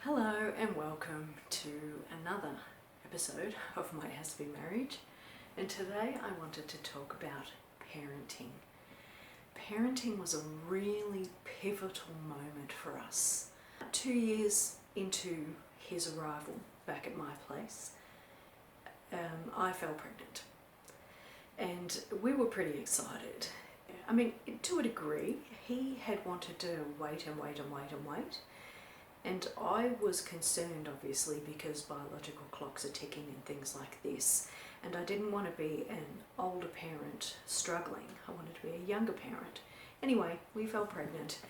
Hello and welcome to another episode of My Has to Be Marriage, and today I wanted to talk about parenting. Parenting was a really pivotal moment for us. 2 years into his arrival back at my place, I fell pregnant and we were pretty excited. I mean, to a degree, he had wanted to wait, and I was concerned, obviously, because biological clocks are ticking and things like this, and I didn't want to be an older parent struggling. I wanted to be a younger parent. Anyway, we fell pregnant,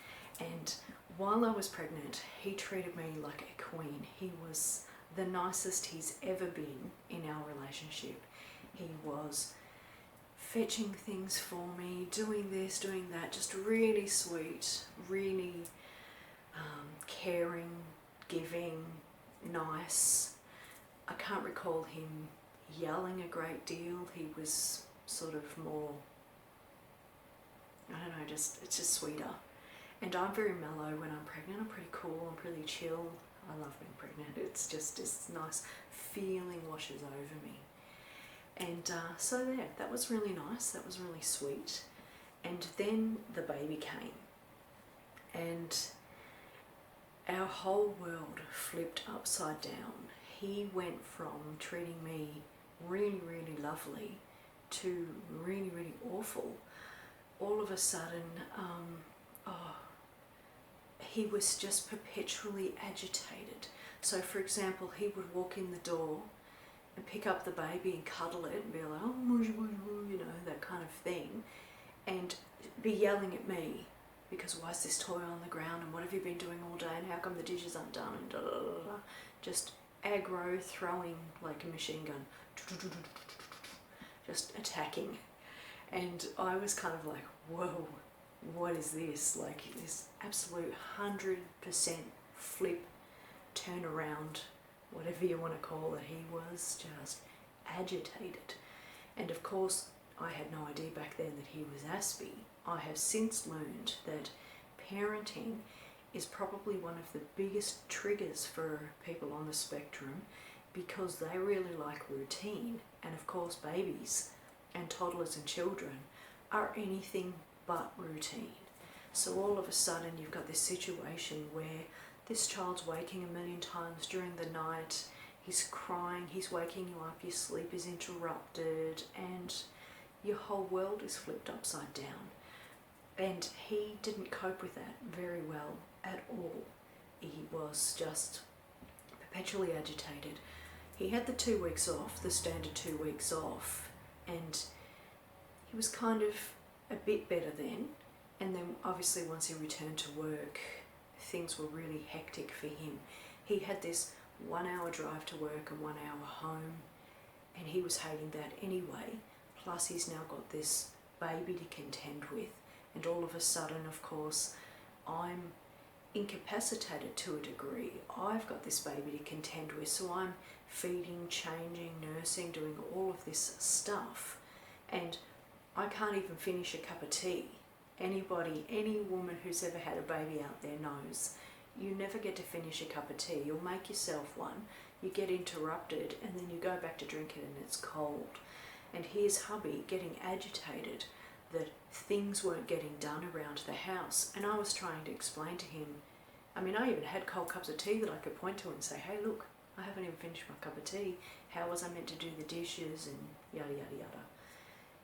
and while I was pregnant, he treated me like a queen. He was the nicest he's ever been in our relationship. He was fetching things for me, doing this, doing that, just really sweet, really caring, giving, nice. I can't recall him yelling a great deal. He was sort of more, I don't know, it's just sweeter. And I'm very mellow when I'm pregnant. I'm pretty cool, I'm pretty chill. I love being pregnant. It's just this nice feeling washes over me. And so there, that was really nice, that was really sweet. And then the baby came, and our whole world flipped upside down. He went from treating me really, really lovely to really, really awful. All of a sudden, he was just perpetually agitated. So for example, he would walk in the door and pick up the baby and cuddle it and be like, oh, you know, that kind of thing, and be yelling at me because why is this toy on the ground and what have you been doing all day and how come the dishes aren't done and da da da da. Just aggro, throwing like a machine gun, just attacking. And I was kind of like, whoa, what is this? Like this absolute 100% flip, turn around, whatever you want to call it. He was just agitated. And of course, I had no idea back then that he was Aspie. I have since learned that parenting is probably one of the biggest triggers for people on the spectrum because they really like routine. And of course, babies and toddlers and children are anything but routine. So all of a sudden you've got this situation where this child's waking a million times during the night, he's crying, he's waking you up, your sleep is interrupted, and your whole world is flipped upside down. And he didn't cope with that very well at all. He was just perpetually agitated. He had the 2 weeks off, the standard 2 weeks off, and he was kind of a bit better then. And then obviously once he returned to work, things were really hectic for him. He had this 1 hour drive to work and 1 hour home, and he was hating that anyway. Plus he's now got this baby to contend with, and all of a sudden, of course, I'm incapacitated to a degree. I've got this baby to contend with, so I'm feeding, changing, nursing, doing all of this stuff, and I can't even finish a cup of tea. Anybody, any woman who's ever had a baby out there knows you never get to finish a cup of tea. You'll make yourself one, you get interrupted, and then you go back to drink it and it's cold. And here's hubby getting agitated that things weren't getting done around the house. And I was trying to explain to him, I mean, I even had cold cups of tea that I could point to and say, hey, look, I haven't even finished my cup of tea. How was I meant to do the dishes and yada, yada, yada.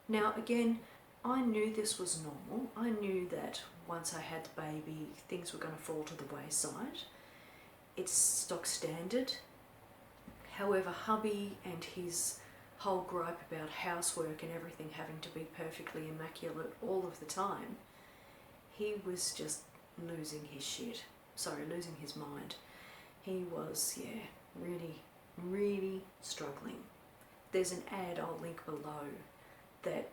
Now, again, I knew this was normal. I knew that once I had the baby, things were going to fall to the wayside. It's stock standard. However, hubby and his whole gripe about housework and everything having to be perfectly immaculate all of the time, he was just losing his shit. Sorry, losing his mind. He was, yeah, really, really struggling. There's an ad I'll link below that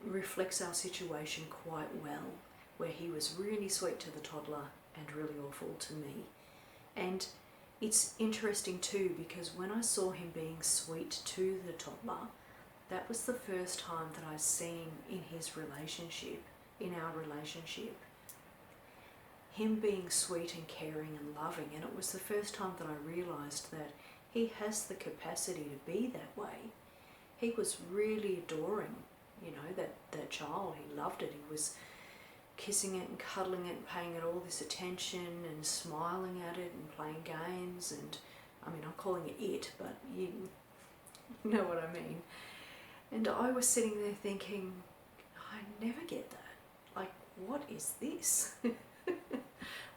reflects our situation quite well, where he was really sweet to the toddler and really awful to me. And it's interesting too, because when I saw him being sweet to the toddler, that was the first time that I've seen in his relationship, in our relationship, him being sweet and caring and loving, and it was the first time that I realised that he has the capacity to be that way. He was really adoring, you know, that child. He loved it. He was kissing it and cuddling it and paying it all this attention and smiling at it and playing games. And I mean, I'm calling it it, but you know what I mean. And I was sitting there thinking, I never get that. Like, what is this?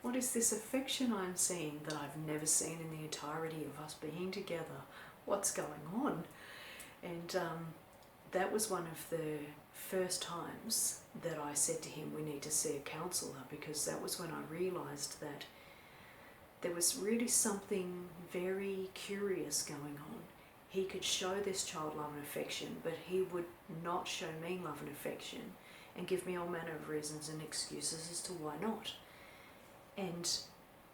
What is this affection I'm seeing that I've never seen in the entirety of us being together? What's going on? And that was one of the first times that I said to him, we need to see a counsellor, because that was when I realised that there was really something very curious going on. He could show this child love and affection, but he would not show me love and affection and give me all manner of reasons and excuses as to why not. And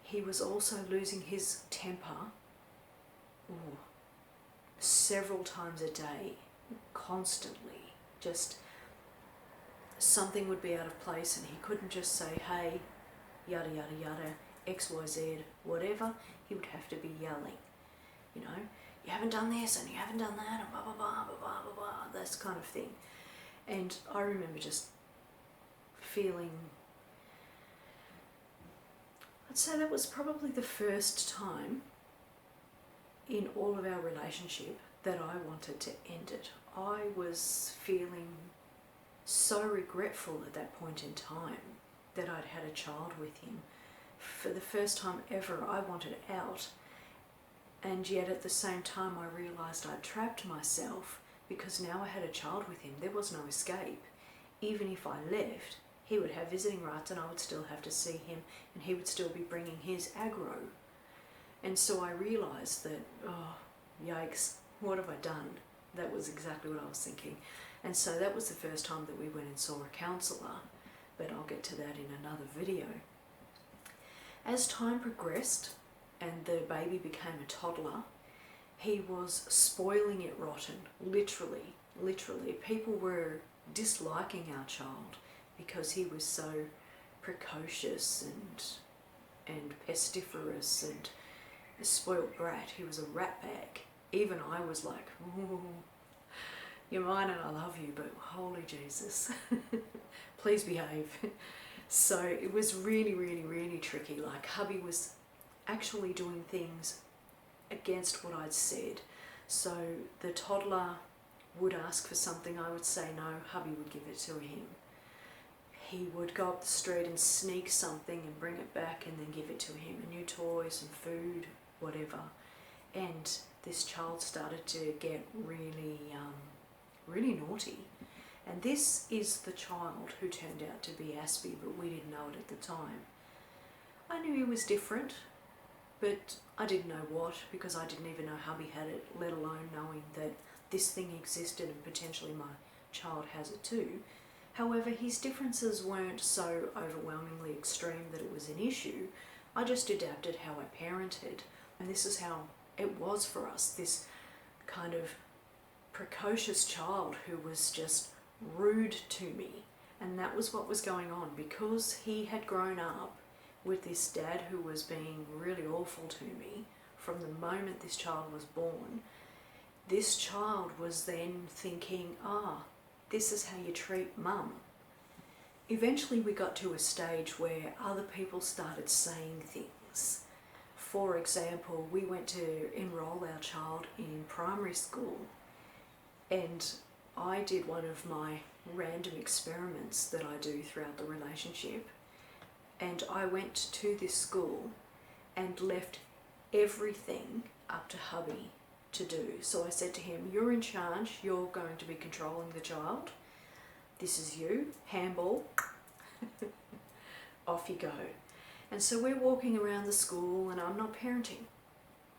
he was also losing his temper several times a day, constantly. Just something would be out of place and he couldn't just say, hey, yada yada yada, XYZ, whatever. He would have to be yelling, you know, you haven't done this and you haven't done that and blah blah blah blah blah blah blah, this kind of thing. And I remember just feeling, I'd say that was probably the first time in all of our relationship that I wanted to end it. I was feeling so regretful at that point in time that I'd had a child with him. For the first time ever, I wanted out. And yet at the same time, I realised I'd trapped myself, because now I had a child with him. There was no escape. Even if I left, he would have visiting rights and I would still have to see him, and he would still be bringing his aggro. And so I realised that, oh, yikes, what have I done? That was exactly what I was thinking. And so that was the first time that we went and saw a counsellor, but I'll get to that in another video. As time progressed and the baby became a toddler, he was spoiling it rotten, literally. People were disliking our child because he was so precocious and pestiferous and a spoilt brat. He was a rat bag. Even I was like, ooh, you're mine and I love you, but holy Jesus, please behave. So it was really, really, really tricky. Like, hubby was actually doing things against what I'd said. So the toddler would ask for something, I would say no, hubby would give it to him. He would go up the street and sneak something and bring it back and then give it to him, a new toy, some food, whatever. And this child started to get really, really naughty. And this is the child who turned out to be Aspie, but we didn't know it at the time. I knew he was different, but I didn't know what, because I didn't even know hubby had it, let alone knowing that this thing existed and potentially my child has it too. However, his differences weren't so overwhelmingly extreme that it was an issue. I just adapted how I parented, and this is how it was for us, this kind of precocious child who was just rude to me. And that was what was going on, because he had grown up with this dad who was being really awful to me from the moment this child was born. This child was then thinking, this is how you treat mum. Eventually we got to a stage where other people started saying things. For example, we went to enroll our child in primary school, and I did one of my random experiments that I do throughout the relationship, and I went to this school and left everything up to hubby to do. So I said to him, you're in charge, you're going to be controlling the child, this is you, handball, off you go. And so we're walking around the school and I'm not parenting.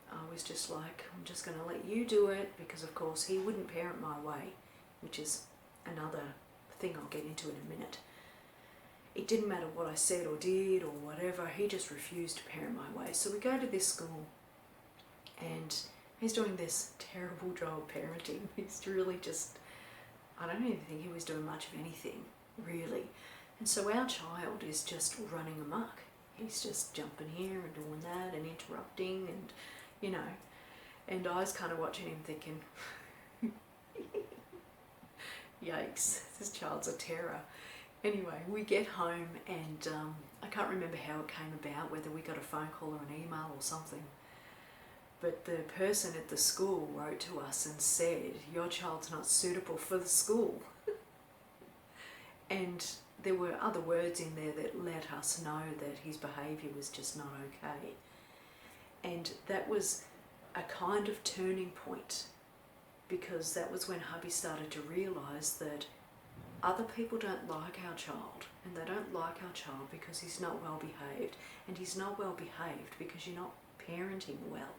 I was just like, I'm just going to let you do it, because of course he wouldn't parent my way, which is another thing I'll get into in a minute. It didn't matter what I said or did or whatever, he just refused to parent my way. So we go to this school and he's doing this terrible job parenting. He's really just, I don't even think he was doing much of anything, really. And so our child is just running amok. he's just jumping here and doing that and interrupting, and you know, and I was kind of watching him thinking, yikes, this child's a terror. Anyway, we get home and I can't remember how it came about, whether we got a phone call or an email or something, but the person at the school wrote to us and said, your child's not suitable for the school. And there were other words in there that let us know that his behaviour was just not okay. And that was a kind of turning point, because that was when hubby started to realise that other people don't like our child, and they don't like our child because he's not well behaved, and he's not well behaved because you're not parenting well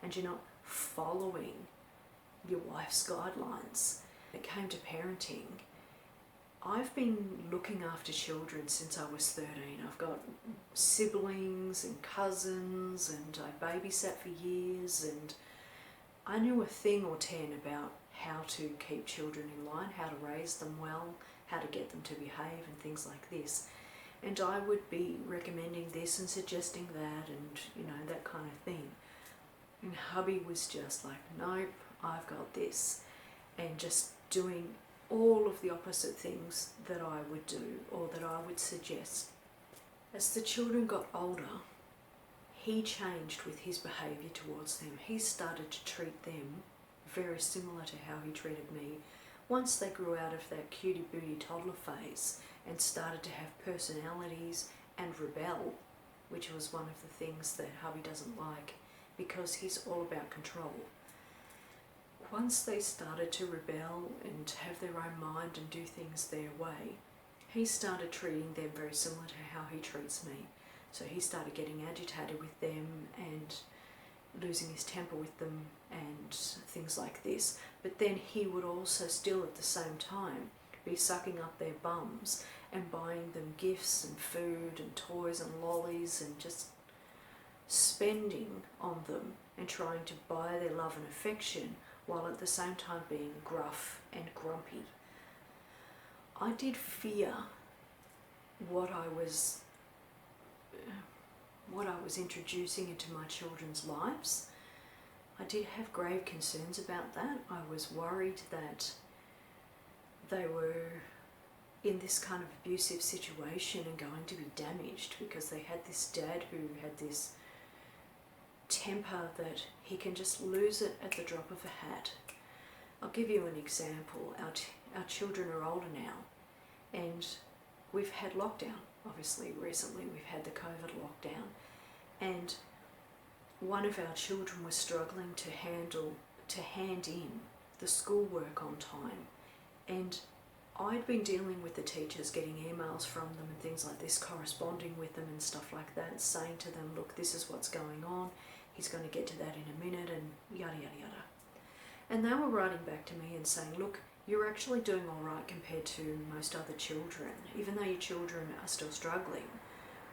and you're not following your wife's guidelines. When it came to parenting, I've been looking after children since I was 13. I've got siblings and cousins, and I babysat for years, and I knew a thing or 10 about how to keep children in line, how to raise them well, how to get them to behave and things like this. And I would be recommending this and suggesting that, and you know, that kind of thing. And hubby was just like, nope, I've got this, and just doing all of the opposite things that I would do or that I would suggest. As the children got older, he changed with his behaviour towards them. He started to treat them very similar to how he treated me. Once they grew out of that cutie booty toddler phase and started to have personalities and rebel, which was one of the things that hubby doesn't like, because he's all about control. Once they started to rebel and have their own mind and do things their way, he started treating them very similar to how he treats me. So he started getting agitated with them and losing his temper with them and things like this. But then he would also still at the same time be sucking up their bums and buying them gifts and food and toys and lollies and just spending on them and trying to buy their love and affection, while at the same time being gruff and grumpy. I did fear what I was introducing into my children's lives. I did have grave concerns about that. I was worried that they were in this kind of abusive situation and going to be damaged, because they had this dad who had this temper that he can just lose it at the drop of a hat. I'll give you an example. Our children are older now, and we've had lockdown. Obviously, recently we've had the COVID lockdown, and one of our children was struggling to hand in the schoolwork on time, and I'd been dealing with the teachers, getting emails from them and things like this, corresponding with them and stuff like that, saying to them, look, this is what's going on, he's going to get to that in a minute, and yada yada yada. And they were writing back to me and saying, look, you're actually doing all right compared to most other children. Even though your children are still struggling,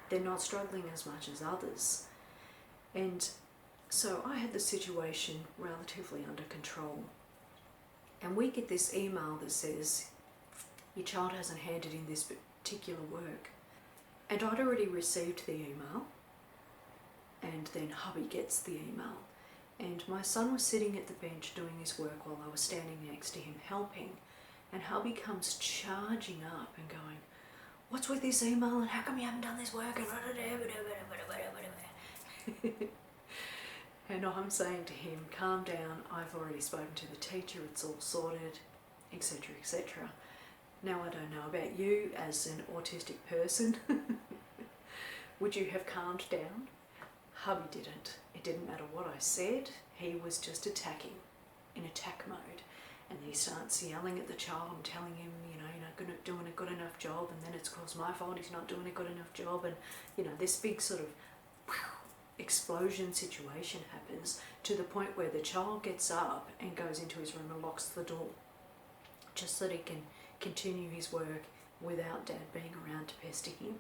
they're not struggling as much as others. And so I had the situation relatively under control. And we get this email that says, your child hasn't handed in this particular work. And I'd already received the email, and then hubby gets the email. And my son was sitting at the bench doing his work while I was standing next to him helping, and hubby comes charging up and going, what's with this email, and how come you haven't done this work? And I'm saying to him, calm down, I've already spoken to the teacher, it's all sorted, etc, etc. Now, I don't know about you as an autistic person. Would you have calmed down? Hubby didn't. It didn't matter what I said, he was just attacking, in attack mode. And then he starts yelling at the child and telling him, you know, you're not doing a good enough job, and then it's of course my fault he's not doing a good enough job, and you know, this big sort of explosion situation happens, to the point where the child gets up and goes into his room and locks the door, just so that he can continue his work without Dad being around to pester him.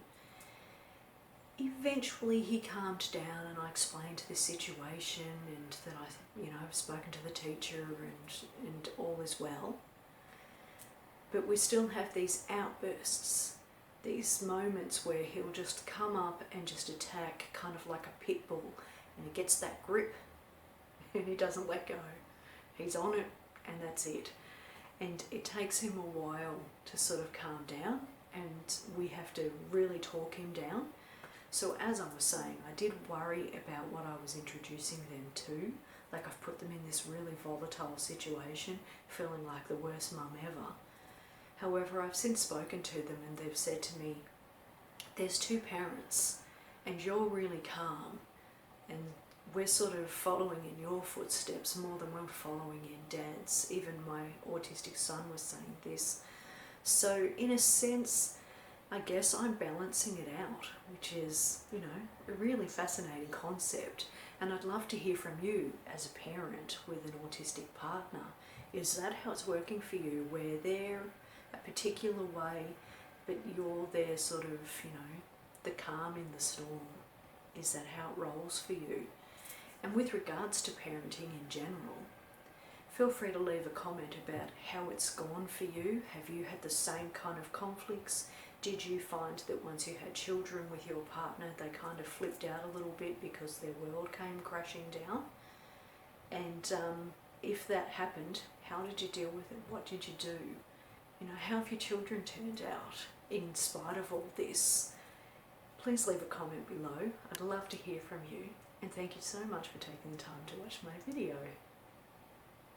Eventually he calmed down, and I explained the situation, and that I've spoken to the teacher, and all is well. But we still have these outbursts, these moments where he'll just come up and just attack kind of like a pit bull, and he gets that grip and he doesn't let go. He's on it and that's it. And it takes him a while to sort of calm down, and we have to really talk him down. So as I was saying, I did worry about what I was introducing them to. Like, I've put them in this really volatile situation, feeling like the worst mum ever. However, I've since spoken to them and they've said to me, there's two parents and you're really calm, and we're sort of following in your footsteps more than we're following in Dad's. Even my autistic son was saying this. So in a sense, I guess I'm balancing it out, which is, you know, a really fascinating concept. And I'd love to hear from you as a parent with an autistic partner. Is that how it's working for you, where they're a particular way, but you're there sort of, you know, the calm in the storm? Is that how it rolls for you? And with regards to parenting in general, feel free to leave a comment about how it's gone for you. Have you had the same kind of conflicts? Did you find that once you had children with your partner, they kind of flipped out a little bit because their world came crashing down? And if that happened, how did you deal with it? What did you do? You know, how have your children turned out in spite of all this? Please leave a comment below. I'd love to hear from you. And thank you so much for taking the time to watch my video.